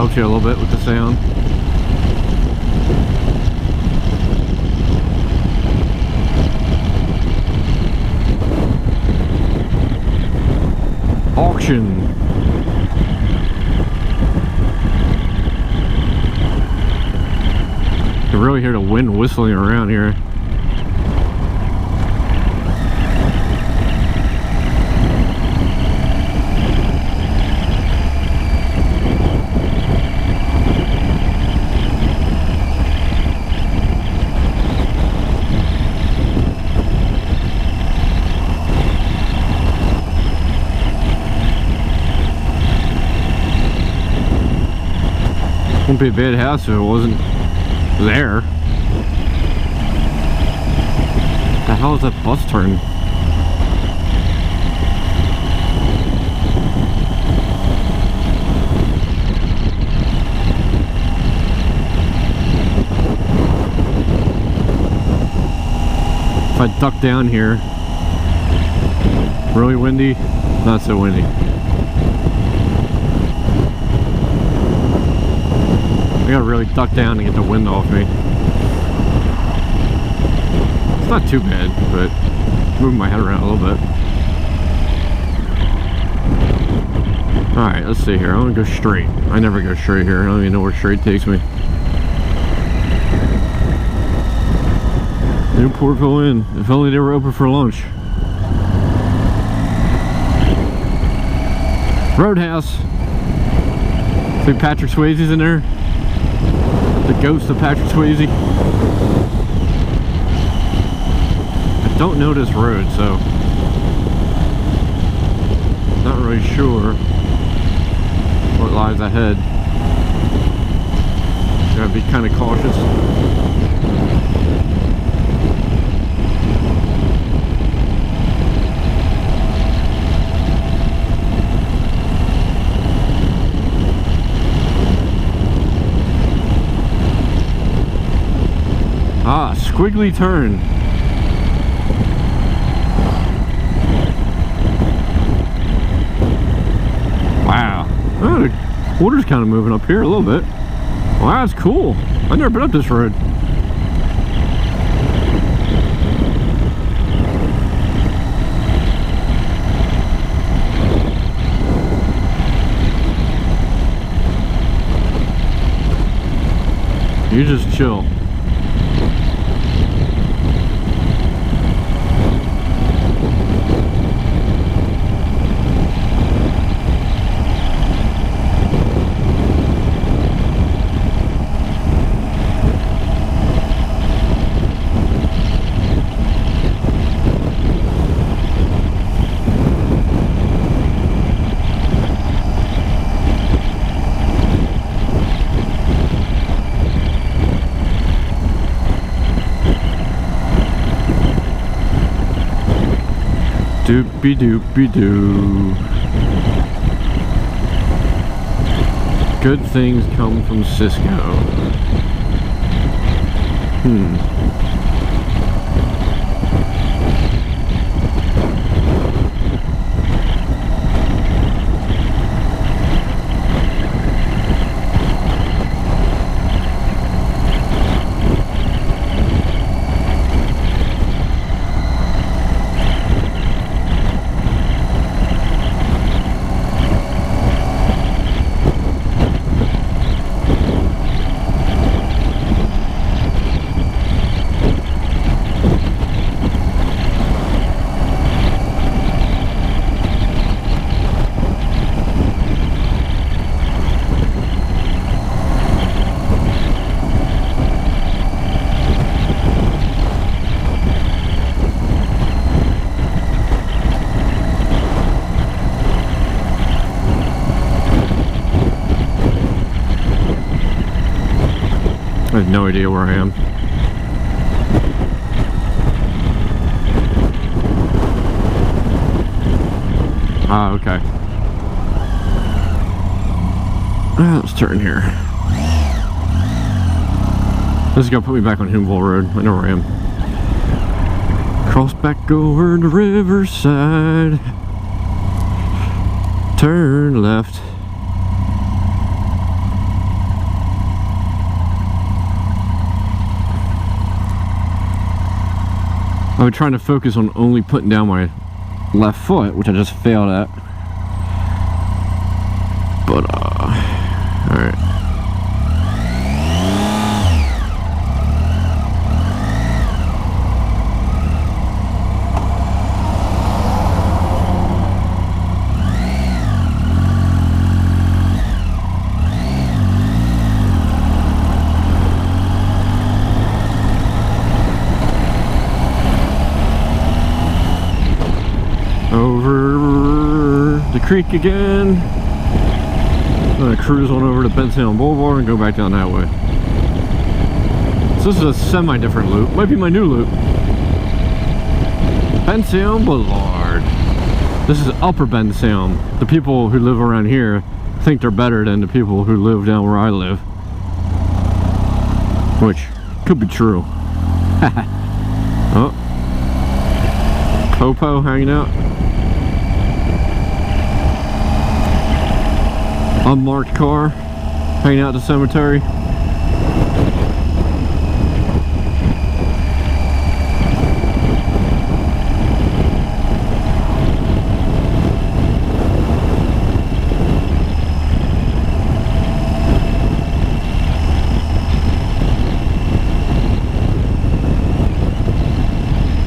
helps you a little bit with the sound. Auction. You can really hear the wind whistling around here. Wouldn't be a bad house if it wasn't there. What the hell is that bus turn? If I duck down here, really windy, not so windy. I gotta really duck down to get the wind off me. It's not too bad, but moving my head around a little bit. Alright, let's see here. I'm gonna go straight. I never go straight here. I don't even know where straight takes me. Newportville Inn. If only they were open for lunch. Roadhouse. See Patrick Swayze's in there. The ghost of Patrick Swayze. I don't know this road, so not really sure what lies ahead. Gotta be kind of cautious. Ah, squiggly turn. Wow. Oh, the water's kind of moving up here a little bit. Wow, that's cool. I've never been up this road. You just chill. Doopy doopy doo. Good things come from Cisco. I have no idea where I am. Ah, okay. Let's turn here. This is gonna put me back on Humboldt Road. I know where I am. Cross back over the riverside. Turn left. I'm trying to focus on only putting down my left foot, which I just failed at. But, alright. Over the creek again. I'm gonna cruise on over to Bensalem Boulevard and go back down that way. So this is a semi-different loop. Might be my new loop. Bensalem Boulevard. This is Upper Bensalem. The people who live around here think they're better than the people who live down where I live. Which could be true. Oh. Popo hanging out. Unmarked car hanging out at the cemetery.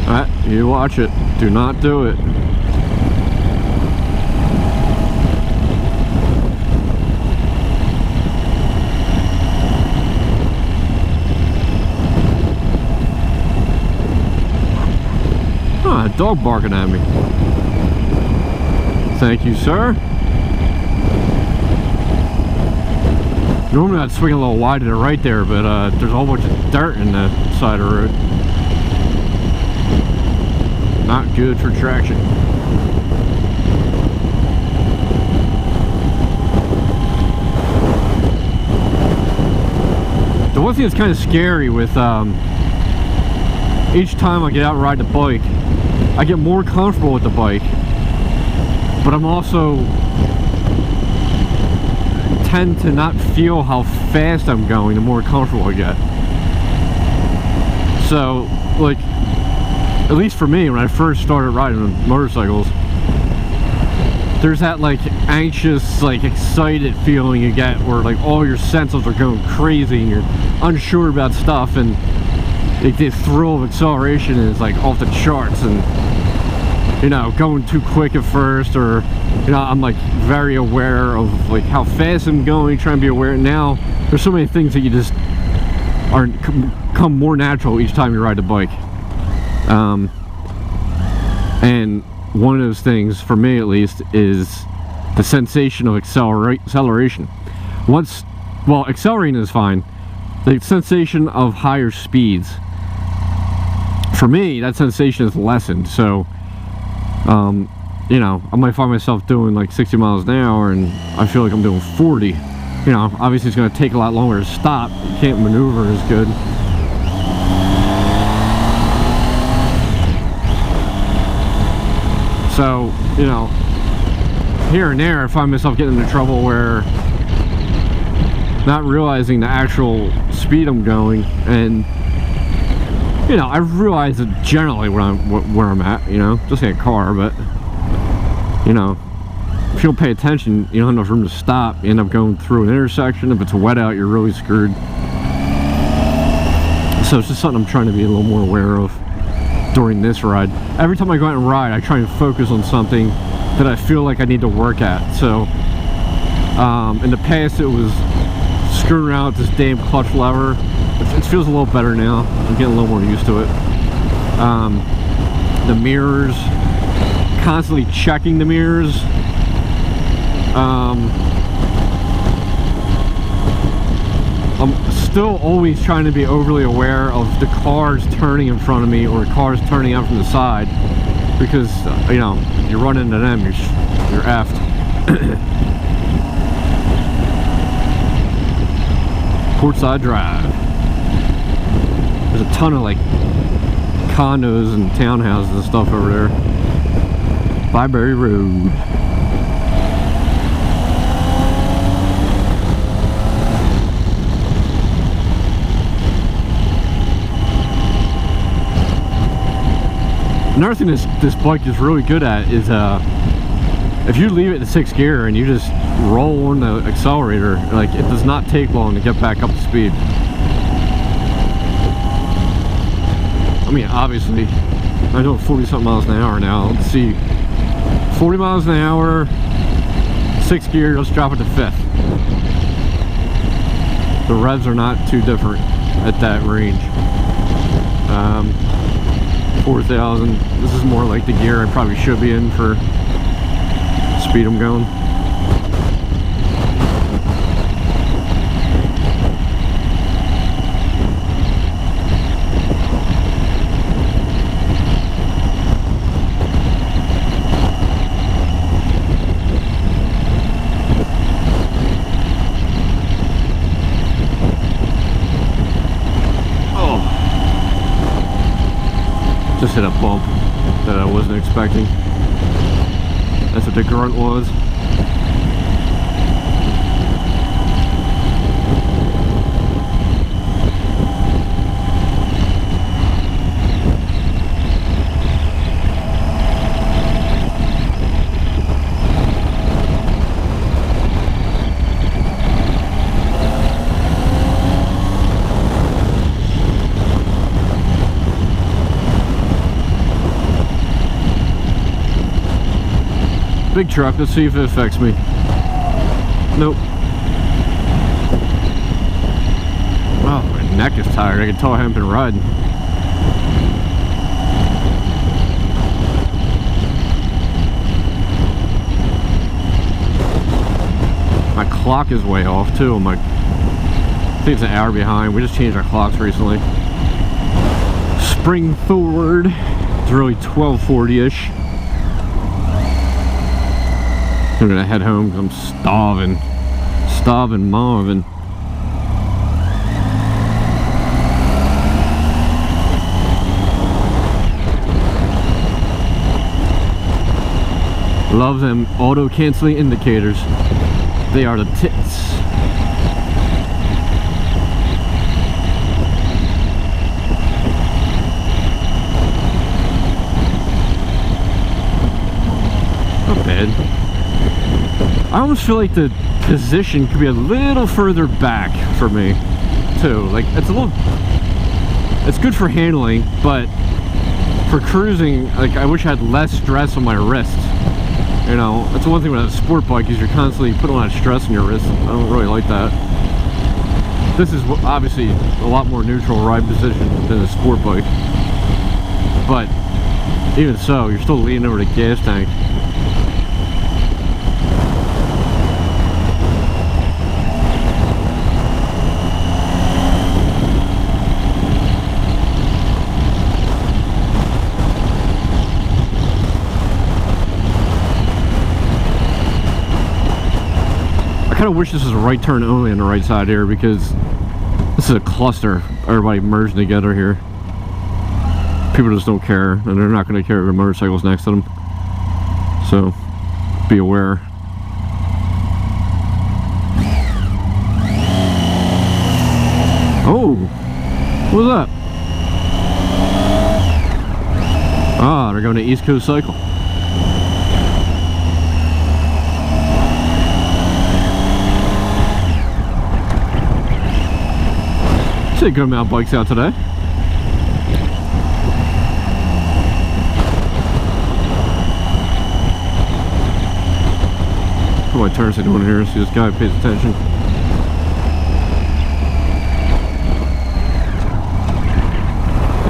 Alright, you watch it. Do not do it. A dog barking at me. Thank you, sir. Normally I'd swing a little wide to the right there, but there's a whole bunch of dirt in the side of the road. Not good for traction. The one thing that's kind of scary with each time I get out and ride the bike, I get more comfortable with the bike, but I'm also tend to not feel how fast I'm going the more comfortable I get. So, like, at least for me, when I first started riding motorcycles, there's that like anxious, like excited feeling you get where like all your senses are going crazy and you're unsure about stuff, and the thrill of acceleration is like off the charts, and you know, going too quick at first, or you know, I'm like very aware of like how fast I'm going, trying to be aware. Now there's so many things that you just are come more natural each time you ride the bike, and one of those things for me at least is the sensation of acceleration. Once, well, accelerating is fine, the sensation of higher speeds, for me, that sensation is lessened. So you know, I might find myself doing like 60 miles an hour and I feel like I'm doing 40. You know, obviously it's going to take a lot longer to stop. You can't maneuver as good. So, you know, here and there I find myself getting into trouble where not realizing the actual speed I'm going, and you know, I realize it generally where I'm at, you know, just like a car, but you know, if you don't pay attention, you don't have enough room to stop. You end up going through an intersection. If it's wet out, you're really screwed. So it's just something I'm trying to be a little more aware of during this ride. Every time I go out and ride, I try and focus on something that I feel like I need to work at. So in the past it was screwing around with this damn clutch lever. It feels a little better now. I'm getting a little more used to it. The mirrors, constantly checking the mirrors. I'm still always trying to be overly aware of the cars turning in front of me or cars turning out from the side, because you know, you run into them, you're effed. Portside Drive. There's a ton of like condos and townhouses and stuff over there. Byberry Road. Another thing this bike is really good at is if you leave it in 6th gear and you just roll on the accelerator, like, it does not take long to get back up to speed. I mean, obviously, I do 40-something miles an hour now. Let's see, 40 miles an hour, 6th gear, let's drop it to 5th. The revs are not too different at that range. 4,000, this is more like the gear I probably should be in for speed I'm going. Just hit a bump that I wasn't expecting. That's what the grunt was. Big truck, let's see if it affects me. Nope. Oh, my neck is tired. I can tell I haven't been riding. My clock is way off too. I think it's an hour behind. We just changed our clocks recently. Spring forward. It's really 12:40-ish. I'm gonna head home because I'm starving Marvin. Love them auto-canceling indicators. They are the tits. Not bad. I almost feel like the position could be a little further back for me too. Like, it's good for handling, but for cruising, like, I wish I had less stress on my wrists. You know, that's one thing with a sport bike, is you're constantly putting a lot of stress on your wrists. I don't really like that. This is obviously a lot more neutral ride position than a sport bike, but even so, you're still leaning over the gas tank. I kind of wish this was a right turn only on the right side here, because this is a cluster. Everybody merged together here. People just don't care, and they're not going to care if there are motorcycles next to them. So, be aware. Oh! What was that? Ah, they're going to East Coast Cycle. See a good amount of bikes out today. Put my turn signal in here so this guy pays attention.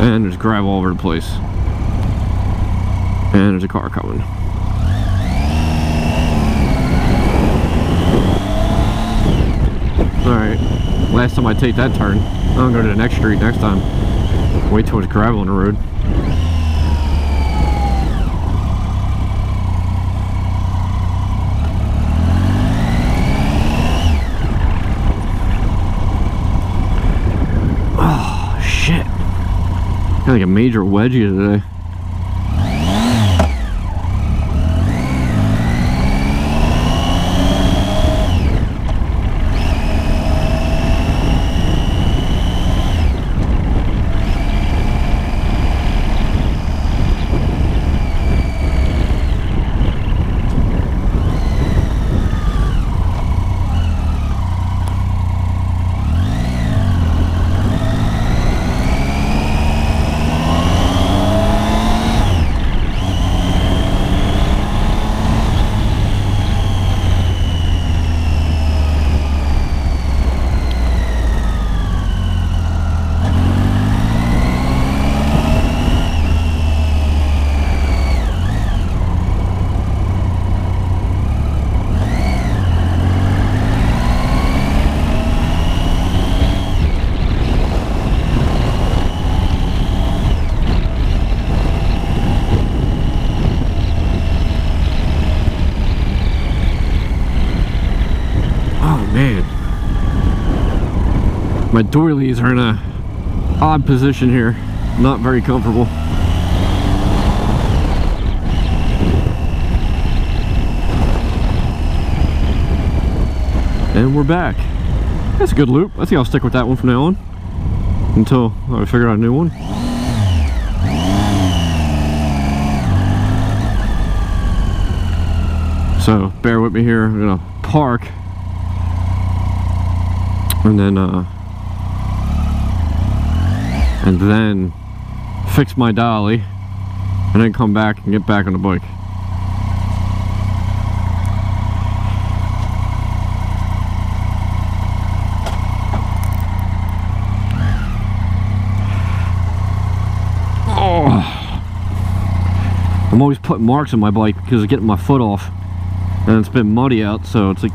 And there's gravel all over the place. And there's a car coming. Alright, last time I take that turn, I'll go to the next street next time. Wait till it's gravel on the road. Oh, shit. Got like a major wedgie today. My doilies are in a odd position here. Not very comfortable. And we're back. That's a good loop. I think I'll stick with that one from now on until I figure out a new one. So bear with me here. I'm gonna park and then fix my dolly and then come back and get back on the bike. Oh, I'm always putting marks on my bike because of getting my foot off, and it's been muddy out, so it's like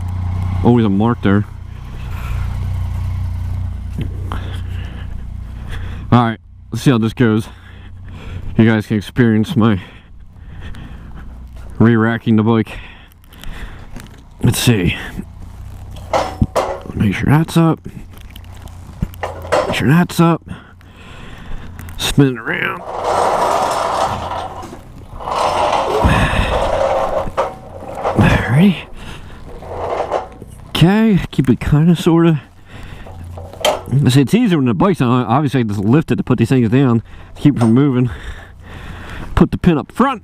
always a mark there. Alright, let's see how this goes. You guys can experience my re-racking the bike. Let's see. Make sure that's up. Make sure that's up. Spin it around. Alrighty. Okay, keep it kind of, sort of. I say it's easier when the bike's on. Obviously I just lift it to put these things down to keep it from moving. Put the pin up front.